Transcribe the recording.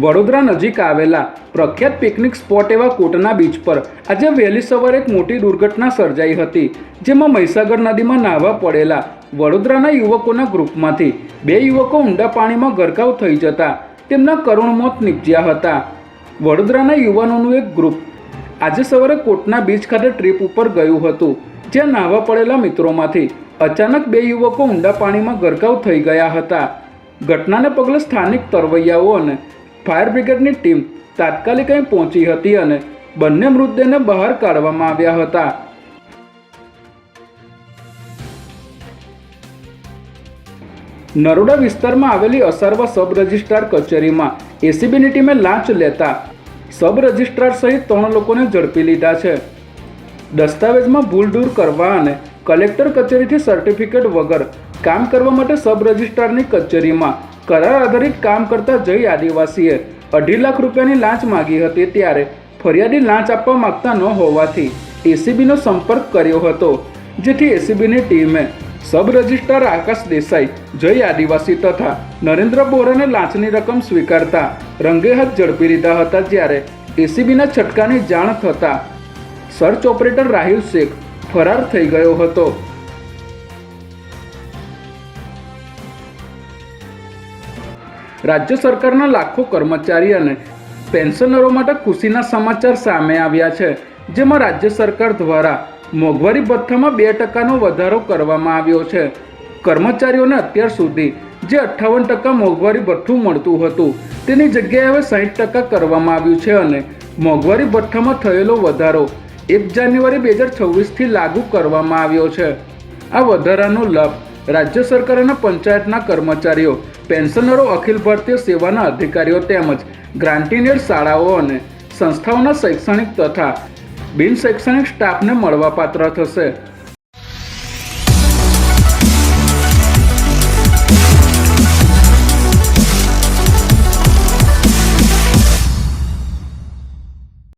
વડોદરા નજીક આવેલા પ્રખ્યાત પિકનિક સ્પોટ એવા કોટના બીચ પર આજે વહેલી સવારે એક મોટી દુર્ઘટના સર્જાઈ હતી, જેમાં મહીસાગર નદીમાં નાહવા પડેલા વડોદરાના યુવકોના ગ્રુપમાંથી 2 યુવકો ઊંડા પાણીમાં ગરકાવ થઈ જતા તેમના કરુણ મોત નીપજ્યા હતા। વડોદરાના યુવાનોનું એક ગ્રુપ આજે સવારે કોટના બીચ ખાતે ટ્રીપ ઉપર ગયું હતું, જ્યાં નાહવા પડેલા મિત્રોમાંથી અચાનક 2 યુવકો ઊંડા પાણીમાં ગરકાવ થઈ ગયા હતા। ઘટનાને પગલે સ્થાનિક તરવૈયાઓ અને ફાયર બ્રિગેડની ટીમ તાત્કાલિક અહીં પહોંચી હતી અને બંને મૃતદેહને બહાર કાઢવામાં આવ્યા હતા। નરોડા વિસ્તારમાં આવેલી અસારવા સબ રજિસ્ટ્રાર કચેરીમાં એસીબીની ટીમે લાંચ લેતા સબ રજિસ્ટ્રાર સહિત 3 લોકોને ઝડપી લીધા છે। દસ્તાવેજમાં ભૂલ દૂર કરવા અને કલેક્ટર કચેરીથી સર્ટિફિકેટ વગર કામ કરવા માટે સબ રજિસ્ટ્રારની કચેરીમાં કરાર આધારિત કામ કરતા જય આદિવાસીએ 2.5 લાખ રૂપિયાની લાંચ માગી હતી, ત્યારે ફરિયાદી લાંચ આપવા માંગતા ન હોવાથી એસીબીનો સંપર્ક કર્યો હતો, જેથી એસીબીની ટીમે સબ રજિસ્ટ્રાર આકાશ દેસાઈ, જય આદિવાસી તથા નરેન્દ્ર બોરાને લાંચની રકમ સ્વીકારતા રંગે હાથ ઝડપી લીધા હતા। જ્યારે એસીબીના છટકાની જાણ થતાં સર્ચ ઓપરેટર રાહિલ શેખ ફરાર થઈ ગયો હતો। રાજ્ય સરકારના લાખો કર્મચારી અને પેન્શનરો માટે ખુશીના સમાચાર સામે આવ્યા છે, જેમાં રાજ્ય સરકાર દ્વારા મોંઘવારી ભથ્થામાં 2% વધારો કરવામાં આવ્યો છે। કર્મચારીઓને અત્યાર સુધી જે 58% મોંઘવારી ભથ્થું મળતું હતું તેની જગ્યાએ હવે 60% કરવામાં આવ્યું છે અને મોંઘવારી ભથ્થામાં થયેલો વધારો 1 જાન્યુઆરી 2026થી લાગુ કરવામાં આવ્યો છે। આ વધારાનો લાભ રાજ્ય સરકાર અને પંચાયતના કર્મચારીઓ, પેન્શનરો, અખિલ ભારતીય સેવાના અધિકારીઓ તેમજ ગ્રાન્ટીનેડ શાળાઓ અને સંસ્થાઓના શૈક્ષણિક તથા બિન શૈક્ષણિક સ્ટાફને મળવાપાત્ર થશે।